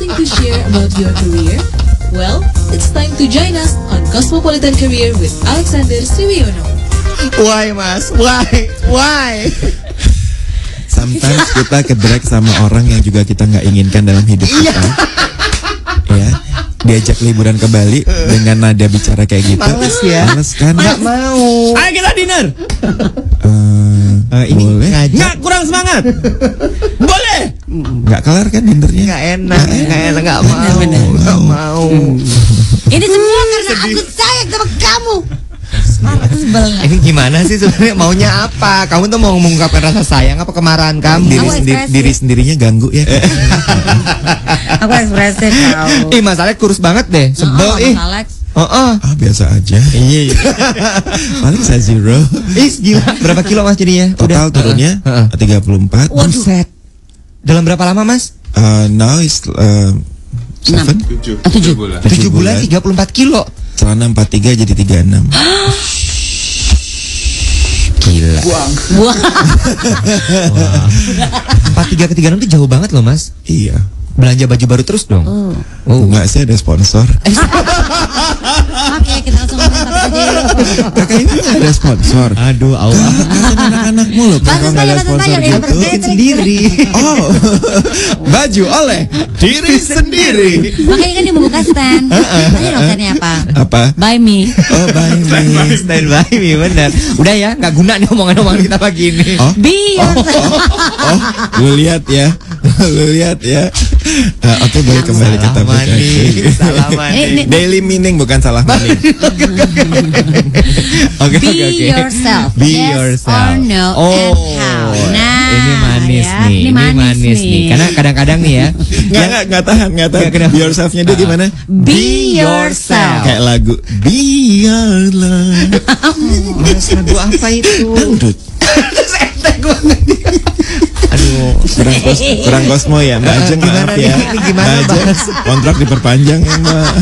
something to share about your career? Well, it's time to join us on Cosmopolitan Career with Alexander Suwiono. Why, Mas? Why? Sometimes kita kedrag sama orang yang juga kita nggak inginkan dalam hidup kita. Ya, diajak liburan ke Bali dengan nada bicara kayak gitu. Males ya? Males kan? Nggak mau. Ayo kita dinner. Ini boleh? Nggak, kurang semangat. Boleh. Nggak kelar kan dinnernya? Nggak enak, nggak mau. Ini semua karena aku sayang sama kamu. Aku sebel. Ini gimana sih sebenarnya maunya apa? Kamu tuh mau mengungkapkan rasa sayang apa kemarahan kamu? Diri sendirinya ganggu ya. Aku ekspresif tau. Masalahnya kurus banget deh. Sebel Alex. Biasa aja. Iya. Paling saya 0. Gila. Berapa kilo Mas jadinya? Total turunnya 34. Buset. Dalam berapa lama Mas? Now is 7 7 bulan 34 kilo. Celana 43 jadi 36. Gila. Buang. 43 ke 36 itu jauh banget loh Mas. Iya. Belanja baju baru terus dong. Enggak sih, ada sponsor. Oke, kita langsung ngomongin topik aja. Kakak ini nggak ada sponsor. Aduh, Allah. Anak-anak mulu. Kalau nggak ada sponsor gitu, Bikin sendiri. Baju oleh diri sendiri. Makanya kan dia membuka stand. Tanya dong standnya apa? Apa? Buy me. Oh, buy me. Stand by me, bener. Udah ya, nggak guna nih omongan-omongan kita pagi ini. Be yourself. Lu lihat ya. Oke, boleh kembali ke topik. Salah maning. Daily meaning bukan salah maning. Oke. Be yourself. Be Yes yourself. or no and how. Nah, ini manis ya. nih. Ini manis nih. Karena kadang-kadang nih ya. Nggak tahan. kenapa? Be yourself-nya dia gimana? Be yourself. Kayak lagu Be Your Love. Mas, lagu apa itu? Dangdut. Aduh. Kurang kosmo ya, Mbak Ajeng, maaf ya. Ini gimana, Mbak Ajeng, kontrak diperpanjang ya, Mbak.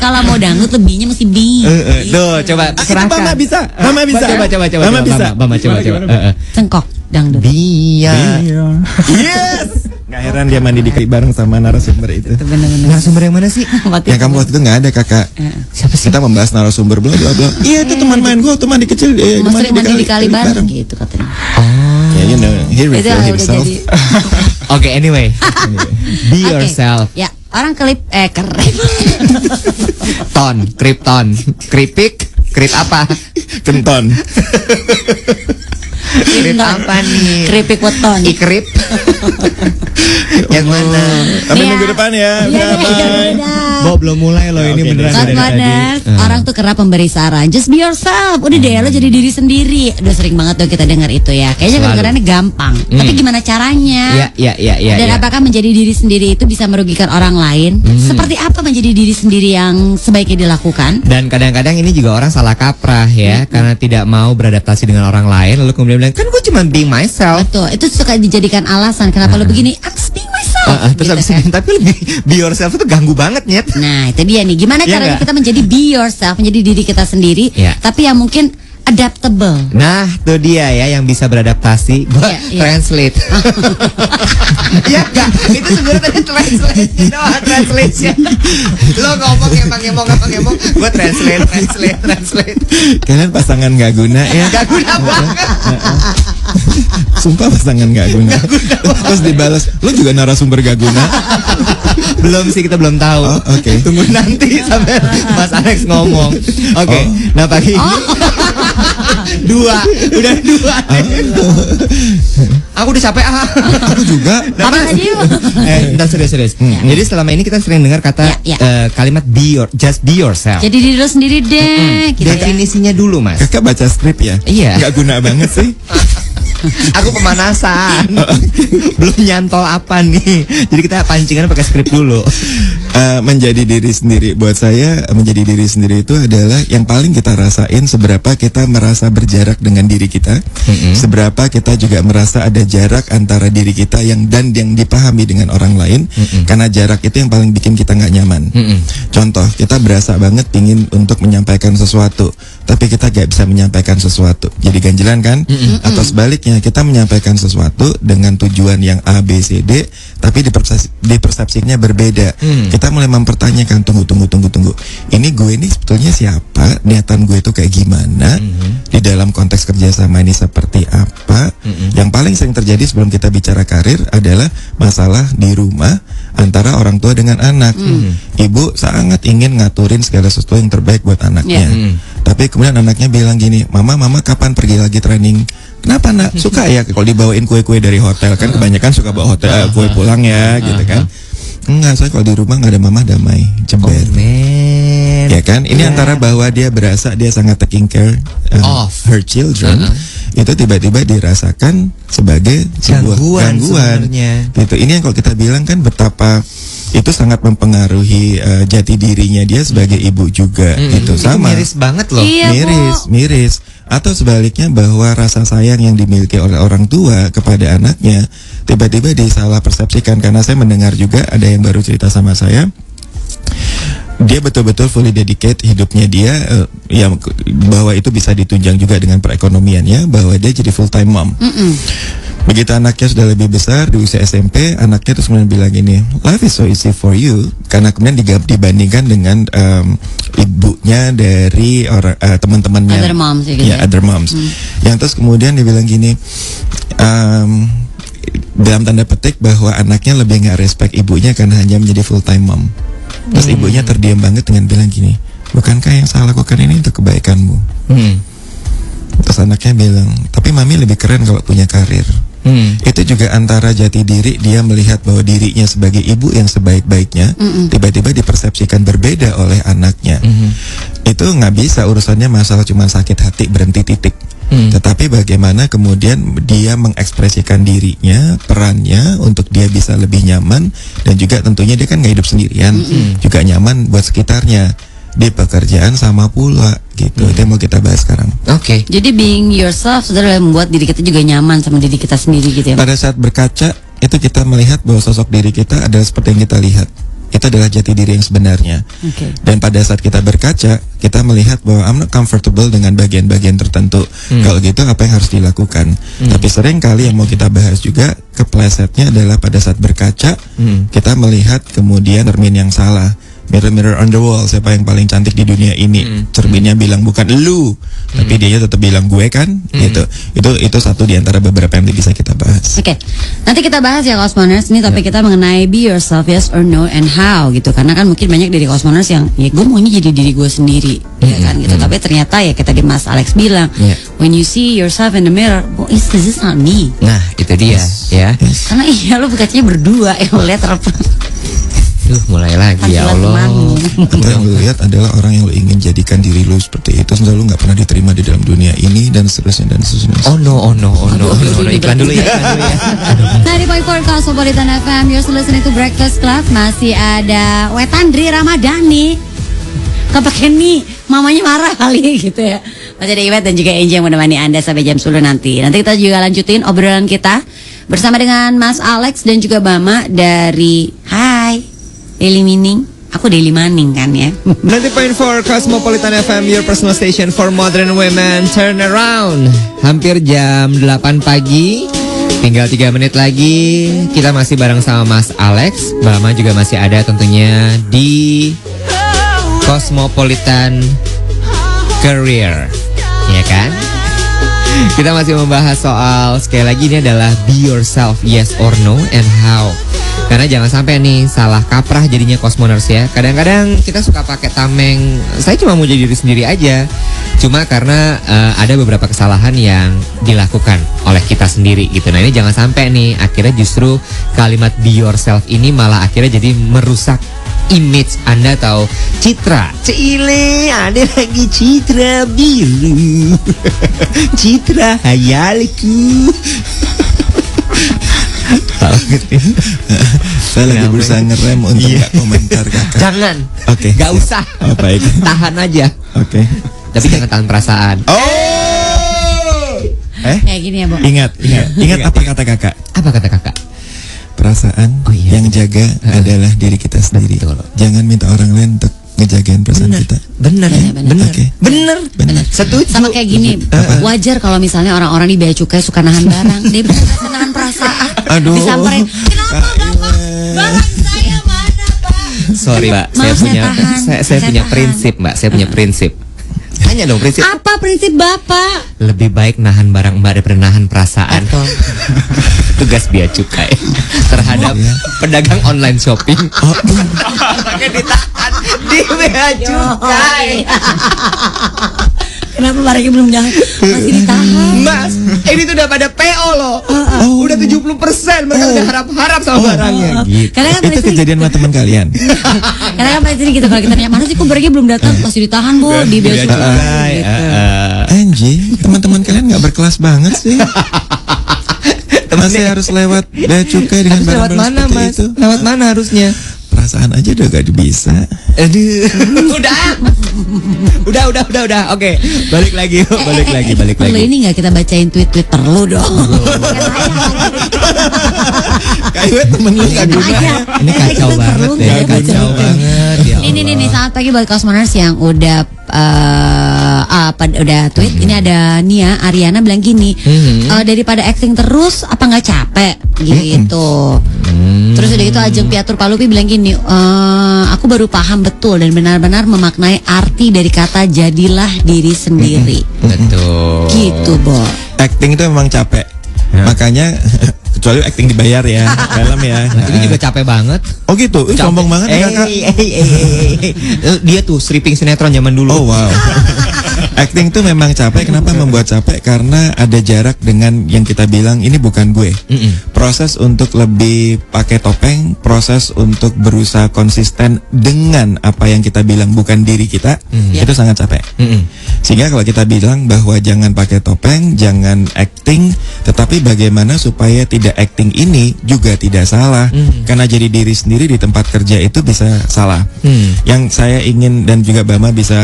Kalau mau dangdut lebihnya mesti be. Tuh, coba serahkan. Mama bisa. Mama bisa. Coba. Mama bisa. Mama coba. Cengkok dangdut. Biar. Yes. Nggak heran dia mandi di kali bareng sama narasumber itu. Itu benar-benar. Narasumber yang mana sih? Yang kamu waktu itu nggak ada, Kakak. Siapa sih? Kita membahas narasumber bla bla bla. Iya, itu teman main gua waktu mandi kecil. Mas sering mandi di kali bareng gitu katanya. Ya, you know, he Itu reveal udah himself. jadi. Oke, anyway. Be Oke. yourself. Ya, orang krip. Krypton. Kripik. Krip apa? Kenton. Krip apa nih? Keripik weton. Ikrip. Yang mana? Sampai Iya. minggu depan ya. Iya, Bye. Bo belum mulai loh ini Oke, beneran Mas dari tadi. Modern, orang tuh kerap memberi saran. Just be yourself. Udah deh, lo jadi diri sendiri. Udah sering banget tuh kita dengar itu ya. Kayaknya Selalu. kedengarannya gampang. Tapi gimana caranya? Iya. Dan apakah menjadi diri sendiri itu bisa merugikan orang lain? Seperti apa menjadi diri sendiri yang sebaiknya dilakukan? Dan kadang-kadang ini juga orang salah kaprah ya, karena tidak mau beradaptasi dengan orang lain, lalu kemudian bilang, kan gue cuma being myself. Betul, itu suka dijadikan alasan kenapa lo begini. I'm just being myself. Terus Gitu habis kan. ini, tapi lebih be yourself itu ganggu banget Nyet. Nah, itu dia nih. Gimana Iya caranya nggak? kita menjadi be yourself, menjadi diri kita sendiri, Iya. tapi yang mungkin adaptable. Nah, tuh dia ya yang bisa beradaptasi. Gua Iya. translate. Ya enggak, itu sebenarnya tadi translate. Translation. Lo ngomong emang, gua translate. Kalian pasangan nggak guna ya. Gak guna banget. Sumpah pasangan nggak guna. Terus dibalas, lu juga narasumber gak guna. Belum sih, kita belum tahu. Oh, oke. Tunggu nanti sampai Mas Alex ngomong. Oke. Nah pagi ini udah dua. Aku udah capek Aku juga. Apa tadi yuk? Bentar, serius. Jadi selama ini kita sering dengar kata Ya. kalimat just be yourself. Jadi diri lo sendiri deh. Gitu ya. Definisinya dulu Mas. Kakak baca skrip ya? Iya. Nggak guna banget sih. Aku pemanasan. Belum nyantol apa nih. Jadi kita pancingan pakai skrip dulu. Menjadi diri sendiri, buat saya menjadi diri sendiri itu adalah yang paling kita rasain seberapa kita merasa berjarak dengan diri kita, seberapa kita juga merasa ada jarak antara diri kita yang dipahami dengan orang lain, karena jarak itu yang paling bikin kita nggak nyaman. Contoh, kita berasa banget pingin untuk menyampaikan sesuatu, tapi kita gak bisa menyampaikan sesuatu. Jadi ganjilan kan? Atau sebaliknya, kita menyampaikan sesuatu dengan tujuan yang A, B, C, D, tapi di persepsinya berbeda. Kita mulai mempertanyakan, tunggu. Ini gue ini sebetulnya siapa? Niatan gue itu kayak gimana? Di dalam konteks kerjasama ini seperti apa? Yang paling sering terjadi sebelum kita bicara karir adalah masalah di rumah antara orang tua dengan anak. Ibu sangat ingin ngaturin segala sesuatu yang terbaik buat anaknya. Tapi kemudian anaknya bilang gini, mama kapan pergi lagi training? Kenapa nak? Suka ya kalau dibawain kue-kue dari hotel, kan kebanyakan suka bawa kue pulang ya, gitu kan? Enggak, saya kalau di rumah nggak ada mama damai, ceber. Ya kan? Ini antara bahwa dia berasa dia sangat taking care of her children, itu tiba-tiba dirasakan sebagai sebuah gangguan. Gitu. Ini yang kalau kita bilang kan betapa itu sangat mempengaruhi jati dirinya dia sebagai ibu juga. Itu sama. Miris banget loh. Iya, Miris. Atau sebaliknya bahwa rasa sayang yang dimiliki oleh orang tua kepada anaknya tiba-tiba disalah persepsikan. Karena saya mendengar juga ada yang baru cerita sama saya, dia betul-betul fully dedicate hidupnya dia, yang bahwa itu bisa ditunjang juga dengan perekonomiannya, bahwa dia jadi full time mom. Begitu anaknya sudah lebih besar di usia SMP, anaknya terus kemudian bilang gini, life is so easy for you, karena kemudian dibandingkan dengan ibunya dari orang teman-temannya, other moms, gitu ya, other moms, yang terus kemudian dia bilang gini, dalam tanda petik bahwa anaknya lebih nggak respect ibunya karena hanya menjadi full time mom. Terus ibunya terdiam banget dengan bilang gini, bukankah yang saya lakukan ini untuk kebaikanmu? Terus anaknya bilang, tapi mami lebih keren kalau punya karir. Itu juga antara jati diri dia melihat bahwa dirinya sebagai ibu yang sebaik-baiknya tiba-tiba dipersepsikan berbeda oleh anaknya. Itu nggak bisa, urusannya masalah cuma sakit hati berhenti titik. Tetapi bagaimana kemudian dia mengekspresikan dirinya, perannya untuk dia bisa lebih nyaman, dan juga tentunya dia kan nggak hidup sendirian, juga nyaman buat sekitarnya di pekerjaan sama pula gitu. Itu yang mau kita bahas sekarang. Oke. Jadi being yourself adalah membuat diri kita juga nyaman sama diri kita sendiri gitu ya. Pada saat berkaca itu kita melihat bahwa sosok diri kita adalah seperti yang kita lihat. Itu adalah jati diri yang sebenarnya. Dan pada saat kita berkaca, kita melihat bahwa I'm not comfortable dengan bagian-bagian tertentu. Kalau gitu apa yang harus dilakukan? Tapi sering kali yang mau kita bahas juga, keplesetnya adalah pada saat berkaca, kita melihat kemudian cermin yang salah. Mirror on the wall, siapa yang paling cantik di dunia ini? Cerminnya bilang bukan lu, tapi dia tetap bilang gue kan, gitu. Itu satu di antara beberapa yang bisa kita bahas. Oke. Nanti kita bahas ya Cosmoners, ini topik kita mengenai be yourself, yes or no and how gitu. Karena kan mungkin banyak dari Cosmoners yang ya gue maunya jadi diri gue sendiri, ya kan gitu. Tapi ternyata ya kayak tadi Mas Alex bilang, when you see yourself in the mirror, oh this is not me. Nah, itu dia ya. Karena iya lu bekacanya berdua yang lihat Mulai lagi ya Allah. Atau yang lu lihat adalah orang yang lu ingin jadikan diri lu seperti itu, sehingga lu nggak pernah diterima di dalam dunia ini dan seterusnya. Oh no. Iklan dulu ya. Nah di Point Cosmopolitan FM, you're listening to Breakfast Club. Masih ada Wetandri Ramadhani. Kepake nih, mamanya marah kali gitu ya. Masih ada Iwet dan juga Angie yang menemani Anda sampai jam 10 nanti. Nanti kita juga lanjutin obrolan kita bersama dengan Mas Alex dan juga Bama dari Daily Meaning. Aku Daily Manning kan ya. 90.4 Cosmopolitan FM, your personal station for modern women. Turn around. Hampir jam 8 pagi. Tinggal 3 menit lagi. Kita masih bareng sama Mas Alex. Bama juga masih ada tentunya di Cosmopolitan Career, ya kan? Kita masih membahas soal, sekali lagi ini adalah be yourself, yes or no and how. Karena jangan sampai nih salah kaprah jadinya Cosmoners ya. Kadang-kadang kita suka pakai tameng, saya cuma mau jadi diri sendiri aja. Cuma karena ada beberapa kesalahan yang dilakukan oleh kita sendiri gitu. Nah ini jangan sampai nih akhirnya justru kalimat be yourself ini malah akhirnya jadi merusak image Anda atau citra. Cile, ada lagi citra biru. Citra hayalku. Saya lagi berusaha ngerem untuk gak komentar kakak. Jangan. Oke. Gak usah. Oh, baik. Tahan aja. Oke. Tapi jangan tahan perasaan. Kayak gini ya, Bu. Ingat apa kata kakak? Apa kata kakak? Perasaan yang jaga adalah diri kita sendiri. Betul. Jangan minta orang lain untuk ngejagain perasaan kita. Bener. Oke. Bener. Setuju. Sama kayak gini, wajar kalau misalnya orang-orang di bea cukai suka nahan barang, dia bisa nahan perasaan. Aduh. Disamperin, kenapa Bapak? Barang saya mana, Pak? Sorry Mbak, Maaf, saya punya prinsip Mbak, saya punya prinsip. Tanya dong prinsip. Apa prinsip Bapak? Lebih baik nahan barang Mbak daripada nahan perasaan. Tugas bea cukai terhadap pedagang online shopping. Makanya ditahan di bea cukai. Kenapa barangnya belum jalan? Masih ditahan. Mas, ini tuh udah pada PO loh. Udah 70%, mereka udah harap-harap sama barangnya. Gitu. Karena kan Itu kejadian sama teman kalian. Karena kan pada sini gitu, kalau kita tanya mana sih kok barangnya belum datang, masih ditahan Bu di bea cukai. Anjing, teman-teman kalian nggak berkelas banget sih. Masih harus lewat bea cukai dengan Lewat barang-barang mana seperti Mas? itu. Lewat mana harusnya? Perasaan aja udah gak bisa. Aduh. Udah. Oke, balik lagi. Perlu ini nggak kita bacain tweet-tweet, perlu dong. Kayak temen lu gak guna. Ini kacau banget deh, kacau banget. Ya Ini selamat pagi buat Cosmoners yang udah udah tweet. Ini ada Nia Ariana bilang gini, daripada acting terus apa nggak capek gitu. Terus udah itu Ajeng Piatur Palupi bilang gini, aku baru paham betul dan benar-benar memaknai arti dari kata jadilah diri sendiri. Betul. Gitu, Bo. Acting itu memang capek. Makanya kecuali acting dibayar ya, film ya. Ini juga capek banget. Oh gitu, sombong banget ya kakak. Dia tuh stripping sinetron zaman dulu. Oh wow. Acting tuh memang capek. Kenapa membuat capek? Karena ada jarak dengan yang kita bilang ini bukan gue. Proses untuk lebih pakai topeng, proses untuk berusaha konsisten dengan apa yang kita bilang bukan diri kita, itu sangat capek. Sehingga kalau kita bilang bahwa jangan pakai topeng, jangan acting, tetapi bagaimana supaya tidak acting ini juga tidak salah. Karena jadi diri sendiri di tempat kerja itu bisa salah. Yang saya ingin dan juga Bama bisa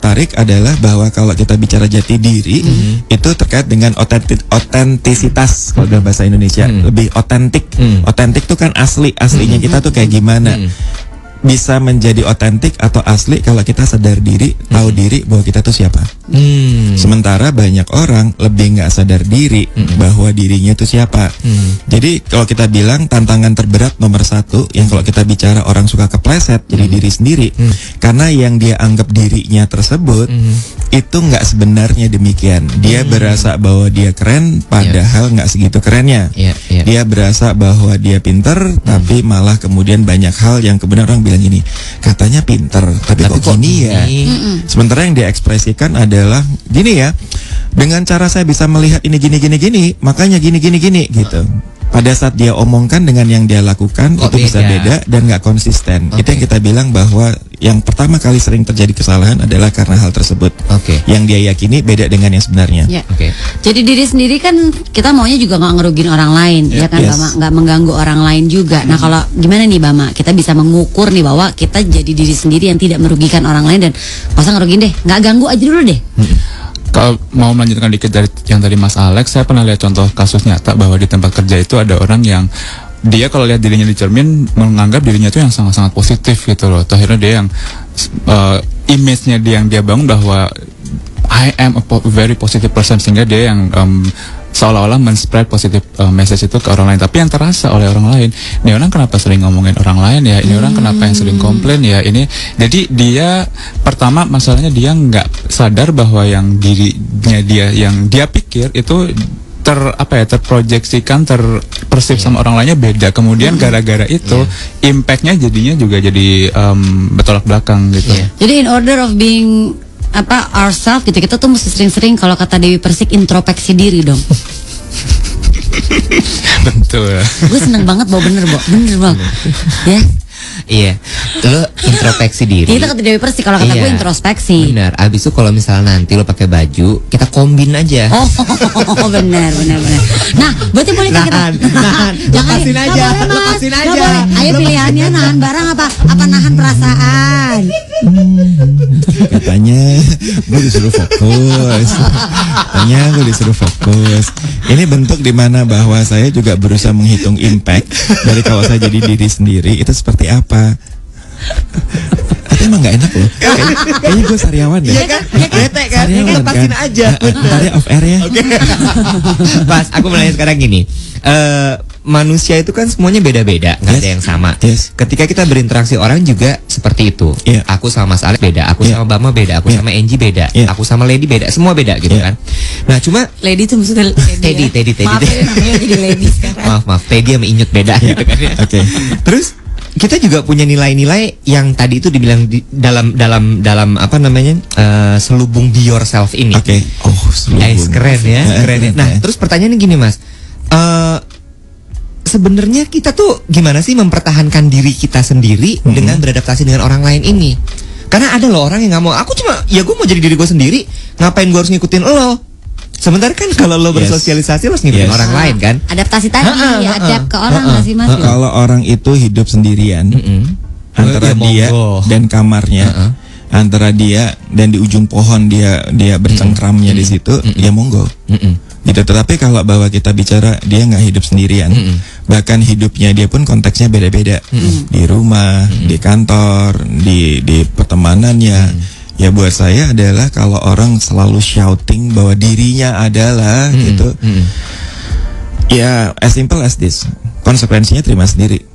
tarik adalah bahwa kalau kita bicara jati diri itu terkait dengan otentisitas kalau dalam bahasa Indonesia, lebih otentik. Otentik tuh kan aslinya kita tuh kayak gimana. Bisa menjadi otentik atau asli kalau kita sadar diri, tahu diri bahwa kita tuh siapa. Sementara banyak orang lebih nggak sadar diri bahwa dirinya itu siapa. Jadi kalau kita bilang tantangan terberat nomor 1 yang kalau kita bicara orang suka kepleset jadi diri sendiri, karena yang dia anggap dirinya tersebut itu nggak sebenarnya demikian. Dia berasa bahwa dia keren, padahal nggak segitu kerennya. Dia berasa bahwa dia pinter, tapi malah kemudian banyak hal yang kemudian orang bilang gini, katanya pinter, tapi kok gini ya. Sementara yang dia ekspresikan adalah gini ya, dengan cara saya bisa melihat ini gini, makanya gini gitu. Pada saat dia omongkan dengan yang dia lakukan kok itu bisa beda dan nggak konsisten. Itu yang kita bilang bahwa yang pertama kali sering terjadi kesalahan adalah karena hal tersebut. Yang dia yakini beda dengan yang sebenarnya. Jadi diri sendiri kan kita maunya juga nggak ngerugin orang lain, ya kan, Bama, nggak mengganggu orang lain juga. Nah kalau gimana nih Bama, kita bisa mengukur nih bahwa kita jadi diri sendiri yang tidak merugikan orang lain dan nggak usah ngerugin deh, nggak ganggu aja dulu deh. Kalau mau melanjutkan dikit dari yang tadi Mas Alex, saya pernah lihat contoh kasus nyata bahwa di tempat kerja itu ada orang yang dia kalau lihat dirinya di cermin menganggap dirinya itu yang sangat-sangat positif gitu loh. Akhirnya dia yang image-nya yang dia bangun bahwa I am a very positive person, sehingga dia yang seolah-olah men-spread positive message itu ke orang lain. Tapi yang terasa oleh orang lain, ini orang kenapa sering ngomongin orang lain ya, ini orang kenapa yang sering komplain ya, ini. Jadi dia pertama masalahnya dia nggak sadar bahwa yang dirinya dia yang dia pikir itu terproyeksikan, terpersif sama orang lainnya beda. Kemudian gara-gara itu impactnya jadinya juga jadi bertolak belakang gitu. Jadi in order of being ourselves gitu, kita tuh mesti sering-sering, kalau kata Dewi Persik, introspeksi diri dong. Betul. Gue seneng banget bener Bang. Ya. Iya, lo introspeksi diri. Itu kata Dewi Persik, kalau kata gue introspeksi. Benar. Abis itu kalau misalnya nanti lo pakai baju, kita kombin aja. Oh, benar. Nah, berarti boleh kita. Jangan lepasin aja. Ayo pilihannya nahan barang apa nahan perasaan. Katanya gue disuruh fokus. Ini bentuk dimana bahwa saya juga berusaha menghitung impact dari kalau saya jadi diri sendiri itu seperti apa. emang nggak enak loh. Kayaknya gue sariawan deh. Iya kan? Bete kan? Ya kan lepasin aja. Ntar off air ya. Pas aku mau nanya sekarang gini. Manusia itu kan semuanya beda-beda, nggak ada yang sama. Yes. Ketika kita berinteraksi orang juga seperti itu. Iya. Aku sama Mas Alex beda, aku sama Bama beda, aku sama Angie beda, aku sama Lady beda, semua beda gitu kan. Nah cuma Lady itu maksudnya Teddy. Maaf ya, namanya jadi lady sekarang. maaf, Teddy sama Inyut beda gitu kan. Oke. Terus kita juga punya nilai-nilai yang tadi itu dibilang dalam apa namanya selubung be yourself ini. Oke. Oh, Guys, keren ya, keren ya. Nah, terus pertanyaannya gini Mas, sebenarnya kita tuh gimana sih mempertahankan diri kita sendiri dengan beradaptasi dengan orang lain ini? Karena ada loh orang yang nggak mau, aku cuma ya gue mau jadi diri gue sendiri, ngapain gue harus ngikutin lo? Sementara kan kalau lo bersosialisasi lo harus ngikutin orang lain kan? Adaptasi tadi, adapt ke orang nggak sih Mas? Kalau orang itu hidup sendirian antara dia dan kamarnya, antara dia dan di ujung pohon dia bercengkramnya di situ, ya monggo. Gitu. Tetapi kalau bahwa kita bicara dia nggak hidup sendirian, bahkan hidupnya dia pun konteksnya beda-beda, di rumah, di kantor, di pertemanannya. Ya buat saya adalah kalau orang selalu shouting bahwa dirinya adalah gitu, ya as simple as this, konsekuensinya terima sendiri.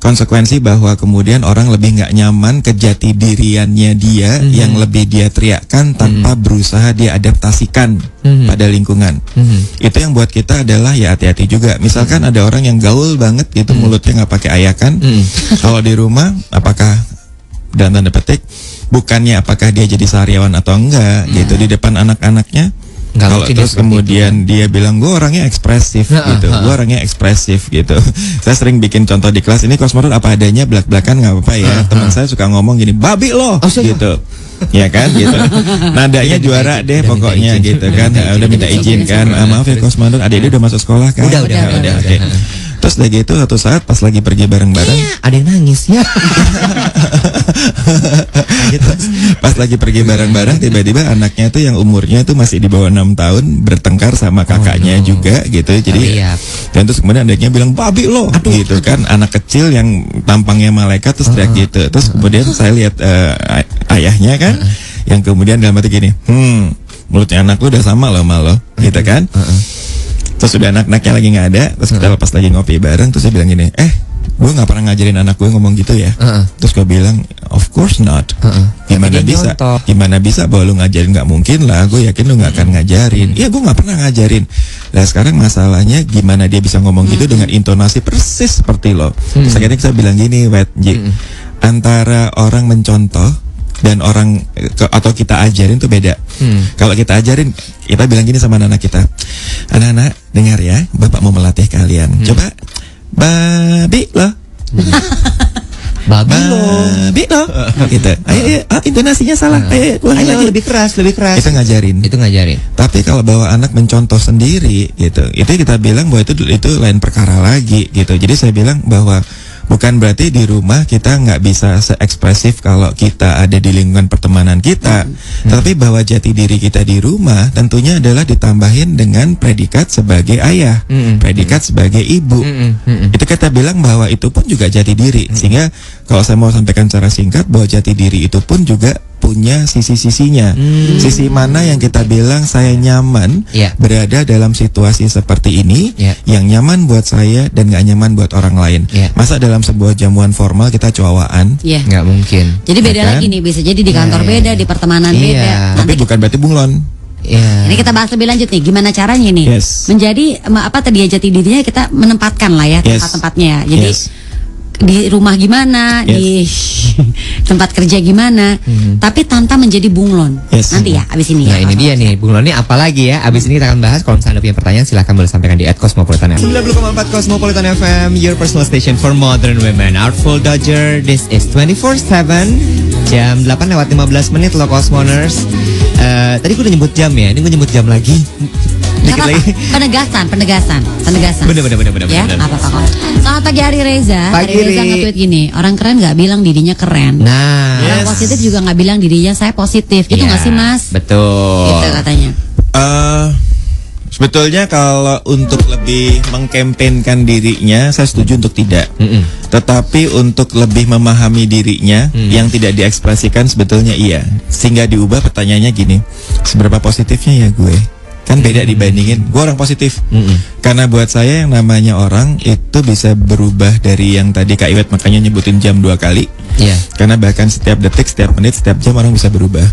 Konsekuensi bahwa kemudian orang lebih nggak nyaman ke jati diriannya dia yang lebih dia teriakkan tanpa berusaha dia adaptasikan pada lingkungan. Itu yang buat kita adalah ya hati-hati juga. Misalkan ada orang yang gaul banget gitu, mulutnya nggak pakai ayakan. Kalau di rumah apakah dalam tanda petik bukannya apakah dia jadi sariawan atau enggak gitu di depan anak-anaknya. Kalau terus kemudian dia bilang gue orangnya ekspresif gitu, gue orangnya ekspresif gitu. Saya sering bikin contoh di kelas, ini kosmonot apa adanya, belak-belakan nggak apa-apa ya. Teman saya suka ngomong gini, babi loh, gitu, ya kan, gitu. Nadanya juara deh pokoknya gitu kan. Udah minta izin kan, maaf ya kosmonot, adik-adik udah masuk sekolah kan? Udah. Okay. Terus lagi itu satu saat pas lagi pergi bareng-bareng, ada yang nangis ya. gitu. Pas lagi pergi bareng-bareng, tiba-tiba anaknya tuh yang umurnya tuh masih di bawah 6 tahun bertengkar sama kakaknya juga gitu. Jadi dan terus kemudian adiknya bilang babi lo, gitu kan. Anak kecil yang tampangnya malaikat terus teriak gitu. Terus kemudian saya lihat ayahnya kan, yang kemudian dalam hati gini, mulutnya anak lu udah sama loh sama lo, gitu kan. Terus udah anak-anaknya lagi nggak ada, terus kita lepas lagi ngopi bareng, terus saya bilang gini, gue nggak pernah ngajarin anak gue ngomong gitu ya. Terus gue bilang, of course not. Gimana bisa bahwa lu ngajarin, nggak mungkin lah. Gue yakin lu nggak akan ngajarin. Iya, gue nggak pernah ngajarin. Nah sekarang masalahnya gimana dia bisa ngomong gitu dengan intonasi persis seperti lo. Terus akhirnya saya bilang gini, antara orang mencontoh dan orang atau kita ajarin tuh beda. Kalau kita ajarin, kita bilang gini sama anak-anak kita, anak-anak dengar ya, bapak mau melatih kalian. Coba babi loh, babi loh, gitu. Ayo, intonasinya salah. Ayo, lagi lebih keras. Itu ngajarin. Tapi kalau bawa anak mencontoh sendiri, gitu, itu kita bilang bahwa itu lain perkara lagi, gitu. Jadi saya bilang bahwa bukan berarti di rumah kita nggak bisa se-ekspresif kalau kita ada di lingkungan pertemanan kita, tapi bahwa jati diri kita di rumah tentunya adalah ditambahin dengan predikat sebagai ayah, predikat sebagai ibu. Itu kita bilang bahwa itu pun juga jati diri. Sehingga kalau saya mau sampaikan secara singkat bahwa jati diri itu pun juga punya sisi-sisinya. Sisi mana yang kita bilang saya nyaman berada dalam situasi seperti ini, yang nyaman buat saya dan gak nyaman buat orang lain. Masa dalam sebuah jamuan formal kita coawaan? Nggak mungkin. Jadi beda lagi nih, bisa jadi di kantor beda, di pertemanan beda. Tapi bukan berarti bunglon. Ini kita bahas lebih lanjut nih, gimana caranya nih menjadi apa tadi ya, jati dirinya kita menempatkan lah ya tempat-tempatnya. Jadi di rumah gimana, di tempat kerja gimana, tapi tanpa menjadi bunglon. Nanti ya, abis ini ya. Nah ini dia nih, bunglonnya apa lagi ya? Abis ini kita akan bahas. Kalau misalnya punya pertanyaan, silahkan boleh sampaikan di @Cosmopolitan FM. 90,4 Cosmopolitan FM, your personal station for modern women. Artful Dodger, this is 24/7. Jam 8:15 loh Cosmoners. Tadi gue udah nyebut jam ya, ini gue nyebut jam lagi. Dikit lagi. Penegasan. Bener. Ya, apa-apa kok. Selamat pagi Hari Reza. Hari Reza nge-tweet gini, orang keren nggak bilang dirinya keren. Nah, orang positif juga nggak bilang dirinya saya positif. Itu nggak sih Mas? Betul. Gitu katanya. Sebetulnya kalau untuk lebih mengkampanyekan dirinya, saya setuju untuk tidak. Tetapi untuk lebih memahami dirinya yang tidak diekspresikan sebetulnya iya. Sehingga diubah pertanyaannya gini, seberapa positifnya ya gue? Kan beda dibandingin gue orang positif. Karena buat saya yang namanya orang itu bisa berubah dari yang tadi Kak Iwet makanya nyebutin jam 2 kali. Karena bahkan setiap detik, setiap menit, setiap jam orang bisa berubah.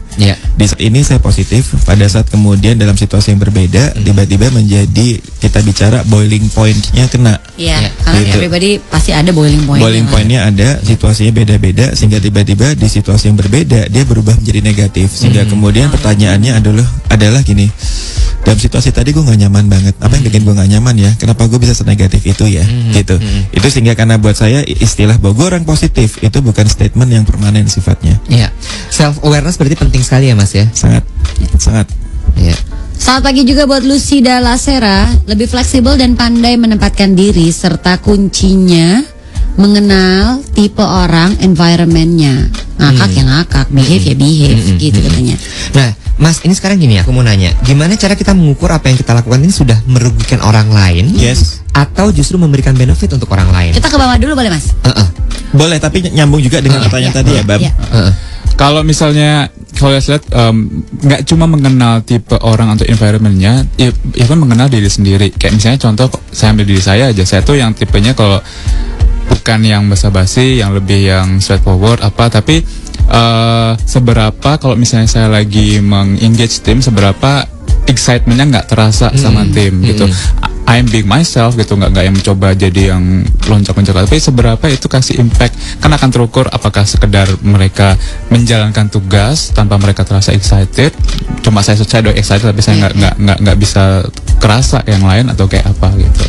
Di saat ini saya positif, pada saat kemudian dalam situasi yang berbeda tiba-tiba menjadi, kita bicara boiling point-nya kena. Karena everybody pasti ada boiling point. Boiling point-nya ada, situasinya beda-beda, sehingga tiba-tiba di situasi yang berbeda dia berubah menjadi negatif. Sehingga kemudian pertanyaannya adalah gini, dalam situasi tadi gue gak nyaman banget. Apa yang bikin gue gak nyaman ya? Kenapa gue bisa senegatif itu ya? Gitu. Itu sehingga karena buat saya istilah bahwa gue orang positif itu bukan statement yang permanen sifatnya. Self awareness berarti penting sekali ya Mas ya. Sangat. Selamat pagi juga buat Lucida Lasera. Lebih fleksibel dan pandai menempatkan diri serta kuncinya mengenal tipe orang, environmentnya. Ngakak ya ngakak, behave ya behave, gitu katanya. Nah, Mas, ini sekarang gini, aku mau nanya, gimana cara kita mengukur apa yang kita lakukan ini sudah merugikan orang lain? Atau justru memberikan benefit untuk orang lain? Kita ke bawah dulu boleh Mas? Boleh, tapi nyambung juga dengan pertanyaan tadi ya Bam. Kalau misalnya kalau saya lihat nggak cuma mengenal tipe orang atau environmentnya, ya kan mengenal diri sendiri. Kayak misalnya contoh, saya ambil diri saya aja. Saya tuh yang tipenya kalau bukan yang basa-basi, yang lebih yang straightforward tapi seberapa kalau misalnya saya lagi meng-engage tim, seberapa excitementnya nggak terasa sama tim gitu. I'm being myself gitu, nggak yang mencoba jadi yang loncat-loncat, tapi seberapa itu kasih impact, kan akan terukur apakah sekedar mereka menjalankan tugas tanpa mereka terasa excited, cuma saya doang excited tapi saya nggak bisa kerasa yang lain atau kayak apa gitu.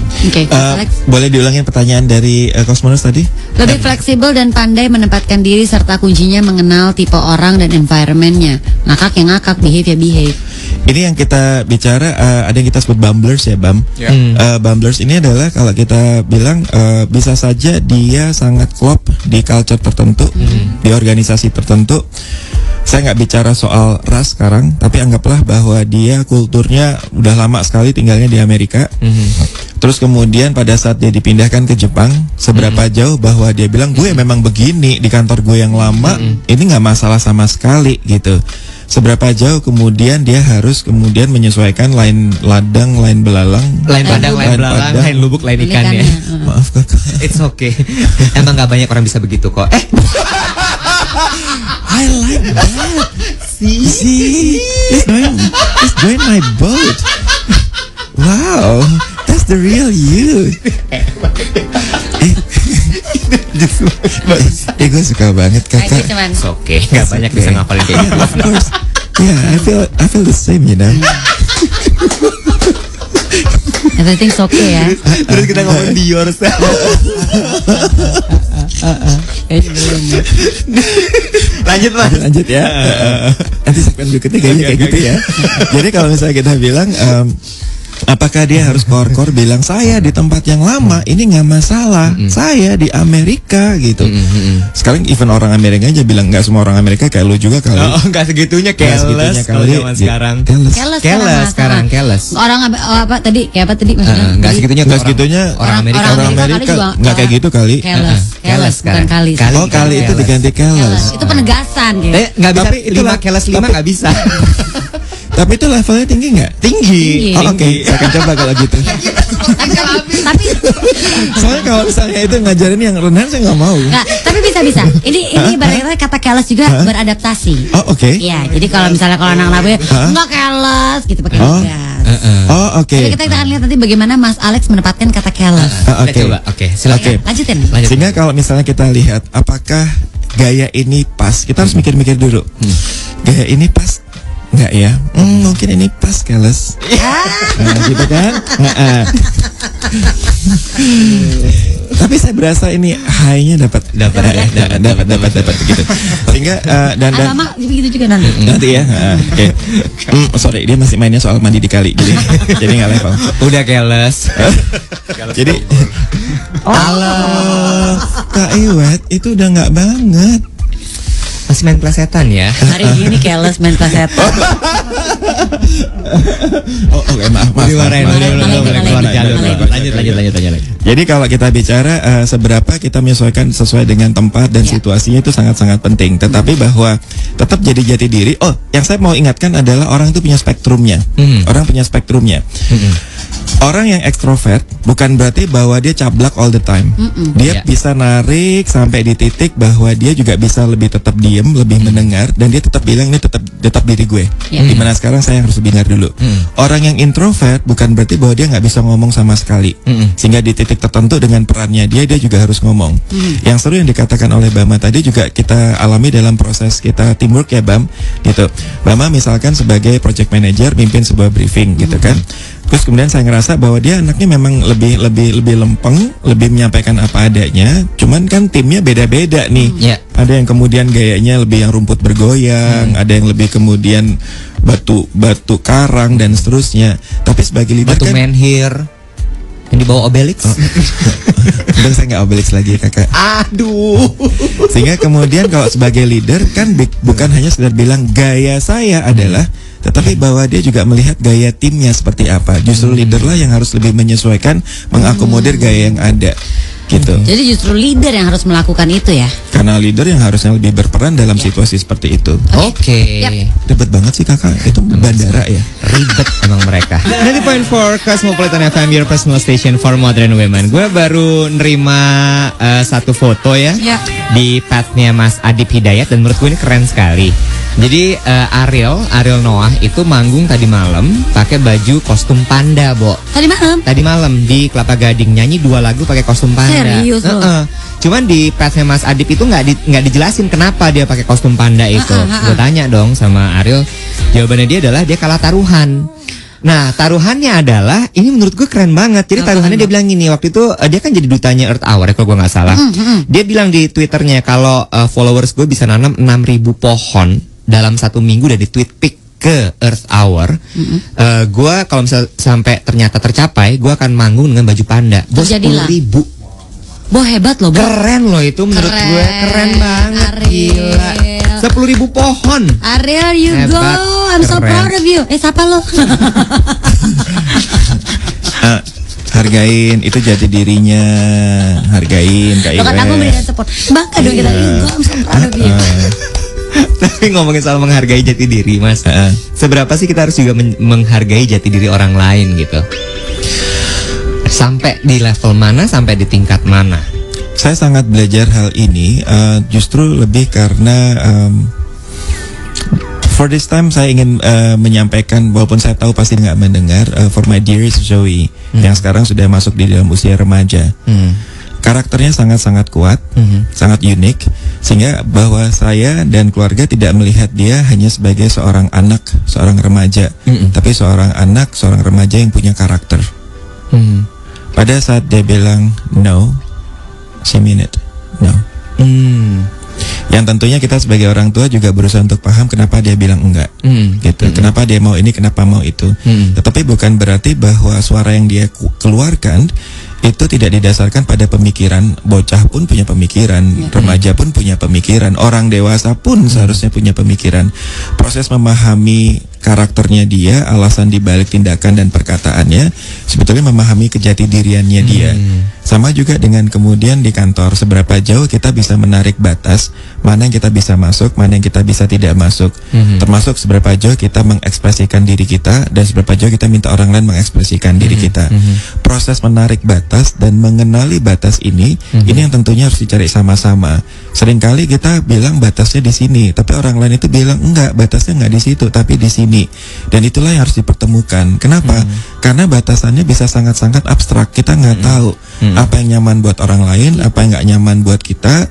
Boleh diulangin pertanyaan dari Cosmonauts tadi? Lebih fleksibel dan pandai menempatkan diri serta kuncinya mengenal tipe orang dan environmentnya. Ngakak ya ngakak, behave ya behave. Ini yang kita bicara ada yang kita sebut bumblers ya Bam. Bumblers ini adalah kalau kita bilang bisa saja dia sangat klop di culture tertentu, di organisasi tertentu. Saya nggak bicara soal ras sekarang, tapi anggaplah bahwa dia kulturnya udah lama sekali tinggalnya di Amerika. Terus kemudian pada saat dia dipindahkan ke Jepang, seberapa jauh bahwa dia bilang gue memang begini di kantor gue yang lama, ini nggak masalah sama sekali gitu. Seberapa jauh kemudian dia harus kemudian menyesuaikan lain ladang, lain belalang, lain padang, lain belalang, lain lubuk, lain ikan ya. Maaf kakak. It's okay. Emang gak banyak orang bisa begitu kok. I like that. See, it's going my boat. Wow, that's the real you. Gue suka banget kakak. It's okay. Gak banyak bisa ngapalin kayak gitu. Of course. Yeah, I feel the same, you know. Everything's okay ya. Terus kita ngomong di yourself. Lanjut ya. Nanti segmen berikutnya kayaknya kayak gitu ya. Jadi kalau misalnya kita bilang apakah dia harus kor-kor bilang saya di tempat yang lama ini nggak masalah, saya di Amerika gitu. Sekarang even orang Amerika aja bilang, nggak semua orang Amerika kayak lu juga kali. Nggak segitunya careless kalau zaman sekarang. Careless sekarang. Orang apa tadi? Kayak apa tadi maksudnya? Nggak segitunya orang Amerika nggak kayak gitu kali. Careless bukan kali. Oh kali itu diganti careless. Itu penegasan gitu. Nggak bisa. Itu careless 5 nggak bisa. Tapi itu levelnya tinggi nggak? Tinggi. Oh, oke. Saya akan coba kalau gitu. Tapi soalnya kalau misalnya itu ngajarin yang rendah saya nggak mau. Nggak, tapi bisa. Ini ibaratnya kata careless juga beradaptasi. Oh oke. Iya, jadi kalau misalnya kalau anak labu nggak careless gitu pakai gas. Oh oke. Jadi kita akan lihat nanti bagaimana Mas Alex menempatkan kata careless. Oke. Silakan. Lanjutin. Sehingga kalau misalnya kita lihat apakah gaya ini pas, kita harus mikir-mikir dulu. Gaya ini pas nggak ya? Mungkin ini pas careless. Gitu kan? Tapi saya berasa ini high-nya dapat gitu. Sehingga dan lama begitu juga nanti ya. Oke. Sorry, dia masih mainnya soal mandi di kali. Jadi nggak level. Udah careless. Jadi Allah, Kak Iwet itu udah nggak banget. Masih main plesetan ya. Hari ini careless main plesetan. Oke, maaf. Dimarahin, boleh keluar jalur. Lanjut. Jadi kalau kita bicara seberapa kita menyesuaikan sesuai dengan tempat dan situasinya itu sangat-sangat penting. Tetapi bahwa tetap jadi jati diri. Oh, yang saya mau ingatkan adalah orang itu punya spektrumnya. Orang punya spektrumnya. Orang yang ekstrovert bukan berarti bahwa dia cablak all the time. Dia bisa narik sampai di titik bahwa dia juga bisa lebih tetap diam, lebih mendengar, dan dia tetap bilang ini tetap diri gue. Dimana sekarang saya harus dengar dulu. Orang yang introvert bukan berarti bahwa dia nggak bisa ngomong sama sekali. Sehingga di titik tertentu dengan perannya dia juga harus ngomong. Yang seru yang dikatakan oleh Bama tadi juga kita alami dalam proses kita teamwork ya Bam, gitu. Bama misalkan sebagai project manager mimpin sebuah briefing gitu kan. Terus kemudian saya ngerasa bahwa dia anaknya memang lebih lempeng, lebih menyampaikan apa adanya. Cuman kan timnya beda-beda nih. Ada yang kemudian gayanya lebih yang rumput bergoyang, ada yang lebih kemudian batu karang dan seterusnya. Tapi sebagai leader batu kan menhir yang dibawa Obelix. Udah saya nggak Obelix lagi kakak. Aduh. Sehingga kemudian kalau sebagai leader kan bukan hanya sekedar bilang gaya saya adalah, tetapi bahwa dia juga melihat gaya timnya seperti apa. Justru leader lah yang harus lebih menyesuaikan, mengakomodir gaya yang ada. Gitu. Jadi justru leader yang harus melakukan itu ya. Karena leader yang harusnya lebih berperan dalam situasi seperti itu. Oke. Ribet banget sih kakak. Itu bandara ya. Ribet emang mereka. 90.4 Cosmopolitan FM, your personal station for modern women. Gue baru nerima satu foto ya di padnya Mas Adib Hidayat, dan menurut gue ini keren sekali. Jadi Ariel Noah itu manggung tadi malam pakai baju kostum panda, Bo. Tadi malam di Kelapa Gading nyanyi 2 lagu pakai kostum panda. Serius loh. Cuman di padnya Mas Adib itu nggak dijelasin kenapa dia pakai kostum panda itu. Gue tanya dong sama Ariel, jawabannya dia adalah dia kalah taruhan. Nah, taruhannya adalah ini menurut gue keren banget. Jadi taruhannya dia bilang gini, waktu itu dia kan jadi dutanya Earth Hour ya, kalau gue nggak salah. Dia bilang di Twitternya kalau followers gue bisa nanam 6.000 pohon dalam 1 minggu dan di tweet pic ke Earth Hour. Gue kalau misalnya sampai ternyata tercapai, gue akan manggung dengan baju panda. Bos 10.000. Bo, hebat loh, Bo. Keren loh itu menurut gue, keren banget. Ariel. Gila. 10.000 pohon. Ariel, you hebat, go. I'm so keren. proud of you. Siapa lo? Hargain itu jati dirinya, hargain Kak Iwe. Bukan aku berikan support. Bangga dong kita. You go, I'm so proud of you. Tapi ngomongin soal menghargai jati diri, Mas. Seberapa sih kita harus juga menghargai jati diri orang lain gitu? Sampai di level mana, sampai di tingkat mana? Saya sangat belajar hal ini justru lebih karena for this time saya ingin menyampaikan, walaupun saya tahu pasti nggak mendengar, for my dearest Zoe yang sekarang sudah masuk di dalam usia remaja. Karakternya sangat-sangat kuat, sangat unik, sehingga bahwa saya dan keluarga tidak melihat dia hanya sebagai seorang anak, seorang remaja, tapi seorang anak, seorang remaja yang punya karakter. Pada saat dia bilang no, she mean it, no. Yang tentunya kita sebagai orang tua juga berusaha untuk paham kenapa dia bilang enggak, gitu. Kenapa dia mau ini, kenapa mau itu. Tetapi bukan berarti bahwa suara yang dia keluarkan itu tidak didasarkan pada pemikiran. Bocah pun punya pemikiran, remaja pun punya pemikiran, orang dewasa pun seharusnya punya pemikiran. Proses memahami karakternya dia, alasan dibalik tindakan dan perkataannya, sebetulnya memahami kejati diriannya dia. Sama juga dengan kemudian di kantor, seberapa jauh kita bisa menarik batas, mana yang kita bisa masuk, mana yang kita bisa tidak masuk. Termasuk seberapa jauh kita mengekspresikan diri kita, dan seberapa jauh kita minta orang lain mengekspresikan diri kita. Proses menarik batas dan mengenali batas ini yang tentunya harus dicari sama-sama. Seringkali kita bilang batasnya di sini, tapi orang lain itu bilang enggak, batasnya enggak di situ, tapi di sini. Dan itulah yang harus dipertemukan. Kenapa? Karena batasannya bisa sangat-sangat abstrak. Kita nggak tahu apa yang nyaman buat orang lain, apa yang nggak nyaman buat kita.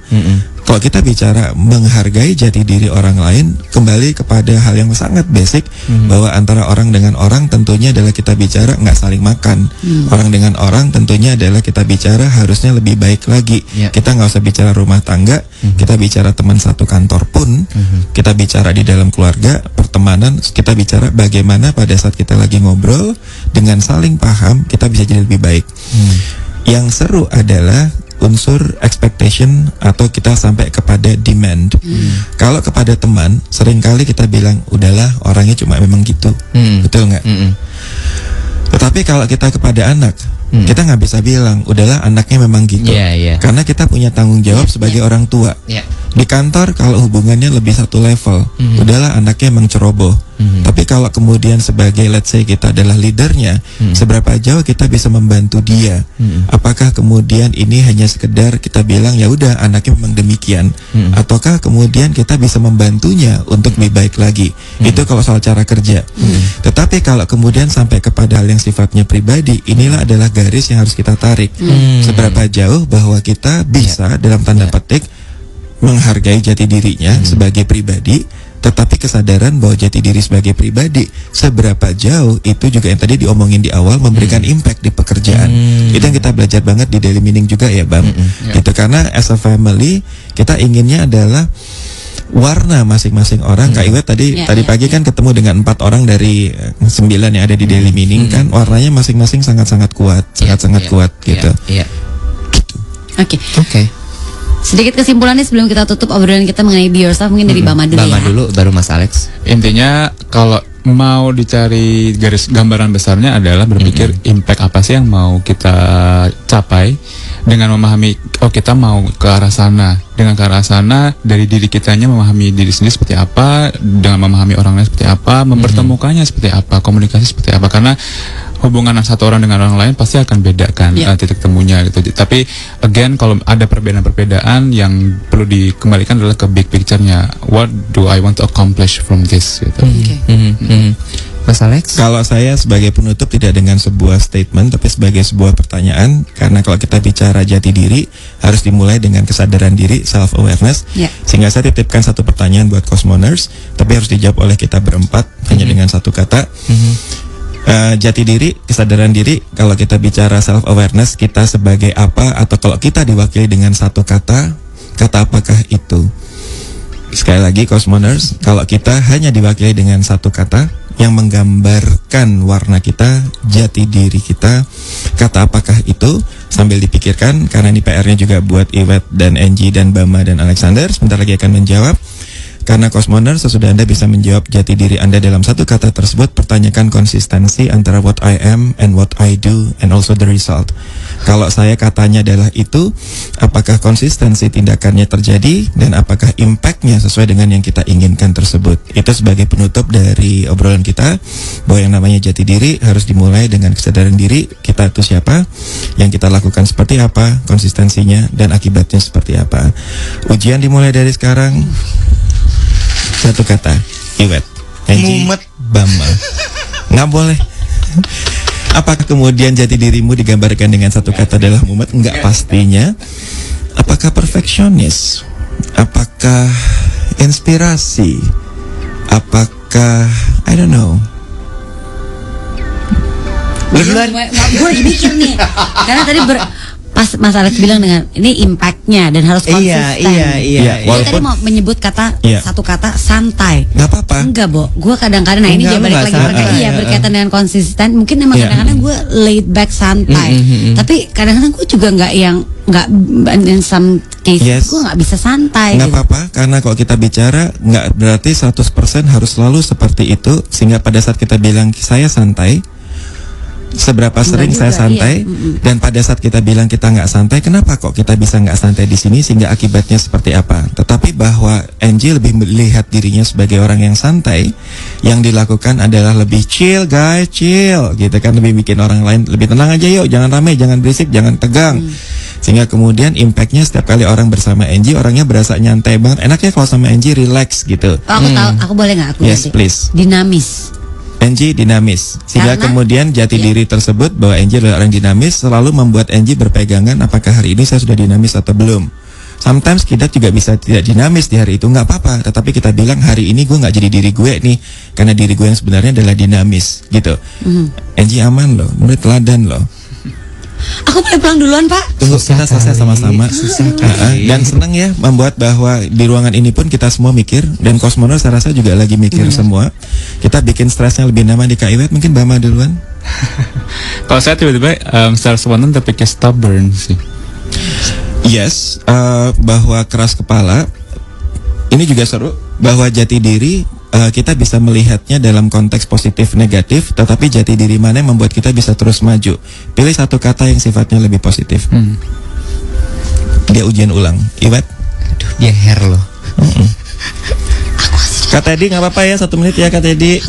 Kalau kita bicara menghargai jati diri orang lain, kembali kepada hal yang sangat basic, bahwa antara orang dengan orang tentunya adalah kita bicara nggak saling makan. Orang dengan orang tentunya adalah kita bicara harusnya lebih baik lagi. Kita nggak usah bicara rumah tangga, kita bicara teman satu kantor pun, kita bicara di dalam keluarga, pertemanan, kita bicara bagaimana pada saat kita lagi ngobrol dengan saling paham, kita bisa jadi lebih baik. Yang seru adalah unsur expectation atau kita sampai kepada demand. Kalau kepada teman, seringkali kita bilang udahlah orangnya cuma memang gitu, betul nggak? Tetapi kalau kita kepada anak, kita nggak bisa bilang udahlah anaknya memang gitu, karena kita punya tanggung jawab sebagai orang tua. Di kantor kalau hubungannya lebih satu level, udahlah anaknya emang ceroboh. Tapi kalau kemudian sebagai let's say kita adalah leadernya, seberapa jauh kita bisa membantu dia? Apakah kemudian ini hanya sekedar kita bilang ya udah anaknya memang demikian, ataukah kemudian kita bisa membantunya untuk lebih baik lagi? Itu kalau soal cara kerja. Tetapi kalau kemudian sampai kepada hal yang sifatnya pribadi, inilah adalah garis yang harus kita tarik. Seberapa jauh bahwa kita bisa dalam tanda petik menghargai jati dirinya sebagai pribadi, tetapi kesadaran bahwa jati diri sebagai pribadi seberapa jauh itu juga yang tadi diomongin di awal memberikan impact di pekerjaan. Itu yang kita belajar banget di Daily Meaning juga ya Bang. Gitu, karena as a family kita inginnya adalah warna masing-masing orang. Kak Iwet tadi pagi kan ketemu dengan 4 orang dari 9 yang ada di Daily Meaning kan, warnanya masing-masing sangat-sangat kuat, sangat-sangat kuat gitu. Oke. Sedikit kesimpulannya sebelum kita tutup obrolan kita mengenai Be Yourself, mungkin dari Bama dulu Bama dulu, baru Mas Alex. Intinya kalau mau dicari garis gambaran besarnya adalah berpikir impact apa sih yang mau kita capai dengan memahami kita mau ke arah sana. Dengan ke arah sana dari diri kitanya memahami diri sendiri seperti apa, dengan memahami orang lain seperti apa, mempertemukannya seperti apa, komunikasi seperti apa, karena hubungan satu orang dengan orang lain pasti akan beda kan titik temunya gitu. Tapi again kalau ada perbedaan-perbedaan yang perlu dikembalikan adalah ke big picture-nya. What do I want to accomplish from this gitu. Mas Alex? Kalau saya sebagai penutup tidak dengan sebuah statement tapi sebagai sebuah pertanyaan, karena kalau kita bicara jati diri harus dimulai dengan kesadaran diri, self awareness. Sehingga saya titipkan satu pertanyaan buat Cosmoners, tapi harus dijawab oleh kita berempat hanya dengan satu kata. Jati diri, kesadaran diri. Kalau kita bicara self awareness, kita sebagai apa, atau kalau kita diwakili dengan satu kata apakah itu? Sekali lagi Cosmoners, kalau kita hanya diwakili dengan satu kata yang menggambarkan warna kita, jati diri kita, kata apakah itu? Sambil dipikirkan, karena ini PR-nya juga buat Iwet dan Angie dan Bama dan Alexander. Sebentar lagi akan menjawab. Karena Cosmoners, sesudah Anda bisa menjawab jati diri Anda dalam satu kata tersebut, pertanyakan konsistensi antara what I am and what I do and also the result. Kalau saya katanya adalah itu, apakah konsistensi tindakannya terjadi dan apakah impactnya sesuai dengan yang kita inginkan tersebut. Itu sebagai penutup dari obrolan kita, bahwa yang namanya jati diri harus dimulai dengan kesadaran diri, kita itu siapa, yang kita lakukan seperti apa, konsistensinya dan akibatnya seperti apa. Ujian dimulai dari sekarang. Satu kata, Iwet, Angie, Bama. Nggak boleh. Apakah kemudian jati dirimu digambarkan dengan satu kata adalah mumet? Enggak pastinya. Apakah perfeksionis? Apakah inspirasi? Apakah I don't know. Gue lagi mikir nih, karena tadi pas Mas Alex bilang dengan ini impactnya dan harus konsisten. Iya. Dia tadi mau menyebut kata satu kata santai. Nggak apa-apa. Enggak, Bo. Gue kadang-kadang ini dia balik lagi berkaitan dengan konsisten. Mungkin emang kadang-kadang gue laid back santai. Tapi kadang-kadang gue juga nggak in some case gue nggak bisa santai. Nggak apa-apa, karena kalau kita bicara nggak berarti 100% harus selalu seperti itu. Sehingga pada saat kita bilang saya santai, seberapa sering saya santai, dan pada saat kita bilang kita nggak santai, kenapa kok kita bisa nggak santai di sini, sehingga akibatnya seperti apa? Tetapi bahwa Angie lebih melihat dirinya sebagai orang yang santai, yang dilakukan adalah lebih chill guys, chill gitu kan, lebih bikin orang lain lebih tenang aja yuk, jangan ramai, jangan berisik, jangan tegang. Sehingga kemudian impactnya setiap kali orang bersama Angie, orangnya berasa nyantai banget. Enaknya kalau sama Angie relax gitu. Aku tahu, aku boleh nggak? Yes, please. Dinamis. Angie dinamis, sehingga kemudian jati diri tersebut bahwa Angie adalah orang dinamis selalu membuat Angie berpegangan apakah hari ini saya sudah dinamis atau belum. Sometimes kita juga bisa tidak dinamis di hari itu, nggak apa-apa, tetapi kita bilang hari ini gue nggak jadi diri gue nih, karena diri gue yang sebenarnya adalah dinamis gitu. Angie aman loh, menurut teladan loh. Aku boleh pulang duluan, Pak? Tunggu, kita selesai sama-sama. Dan senang ya membuat bahwa di ruangan ini pun kita semua mikir, dan Cosmoners saya rasa juga lagi mikir semua. Kita bikin stresnya lebih nyaman di Kak Iwet. Mungkin Bama duluan. Kalau saya tiba-tiba secara spontan terpikir stubborn sih. Yes, bahwa keras kepala ini juga seru. Bahwa jati diri kita bisa melihatnya dalam konteks positif negatif, tetapi jati diri mana yang membuat kita bisa terus maju. Pilih satu kata yang sifatnya lebih positif. Dia ujian ulang. Iwet? Aduh, dia hair loh. Kak Teddy nggak apa-apa ya, 1 menit ya Kak Teddy.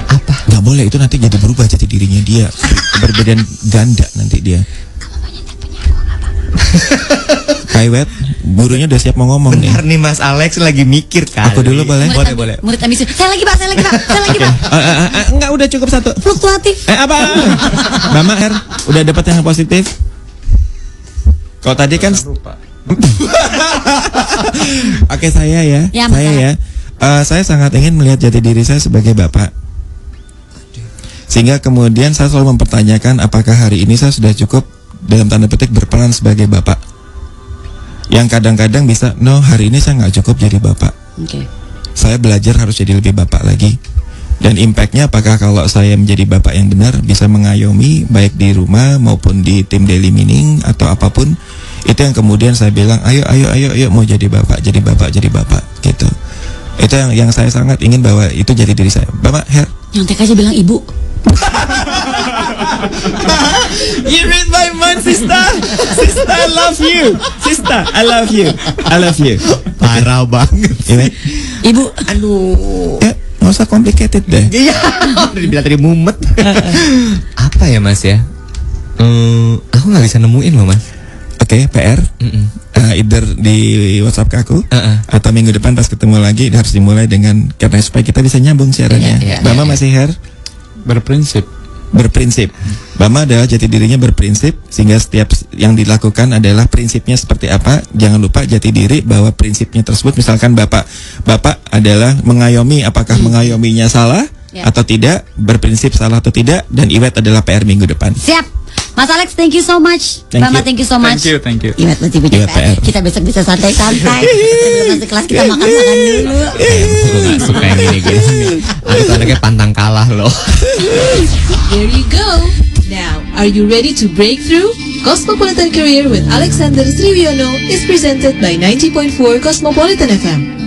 Apa? Nggak boleh, itu nanti jadi berubah jati dirinya dia. Berbeda ganda nanti dia. Kaiwet, gurunya udah siap mau ngomong nih. Bentar nih Mas Alex lagi mikir kan. Aku dulu boleh? Boleh. Murid ambisi. Saya lagi Pak. Enggak, udah cukup 1. Fluktuatif. Apa? Mama R, udah dapat yang positif? Kalau tadi kan Oke, saya ya. Saya sangat ingin melihat jati diri saya sebagai bapak. Sehingga kemudian saya selalu mempertanyakan apakah hari ini saya sudah cukup dalam tanda petik berperan sebagai bapak. Yang kadang-kadang bisa, no, hari ini saya nggak cukup jadi bapak. Saya belajar harus jadi lebih bapak lagi. Dan impactnya apakah kalau saya menjadi bapak yang benar bisa mengayomi baik di rumah maupun di tim daily meaning atau apapun. Itu yang kemudian saya bilang, ayo mau jadi bapak gitu. Itu yang saya sangat ingin bahwa itu jadi diri saya. Bapak Her. Yang TK aja bilang ibu. You read my mind, sister. Sister, I love you. Sister, I love you. Parah banget. Ibu. Aduh. Ya, nggak usah complicated deh. Iya. Udah dibilang tadi mumet. Apa ya Mas ya? Aku nggak bisa nemuin loh Mas. Oke, PR. Either di WhatsApp ke aku atau minggu depan pas ketemu lagi harus dimulai dengan karena supaya kita bisa nyambung siarannya. Bama masih Her? Berprinsip. Bama adalah jati dirinya berprinsip sehingga setiap yang dilakukan adalah prinsipnya seperti apa. Jangan lupa jati diri bahwa prinsipnya tersebut misalkan Bapak adalah mengayomi, apakah mengayominya salah atau tidak, berprinsip salah atau tidak, dan Iwet adalah PR minggu depan. Siap. Mas Alex, thank you so much. Mama, thank you so much. Thank you. Iwet masih punya PR. Kita besok bisa santai-santai. Sebelum masuk kelas kita makan-makan dulu. Aku gak suka yang gini-gini. Aku anaknya pantang kalah loh. Here you go. Now, are you ready to break through? Cosmopolitan Career with Alexander Sriwiono is presented by 90.4 Cosmopolitan FM.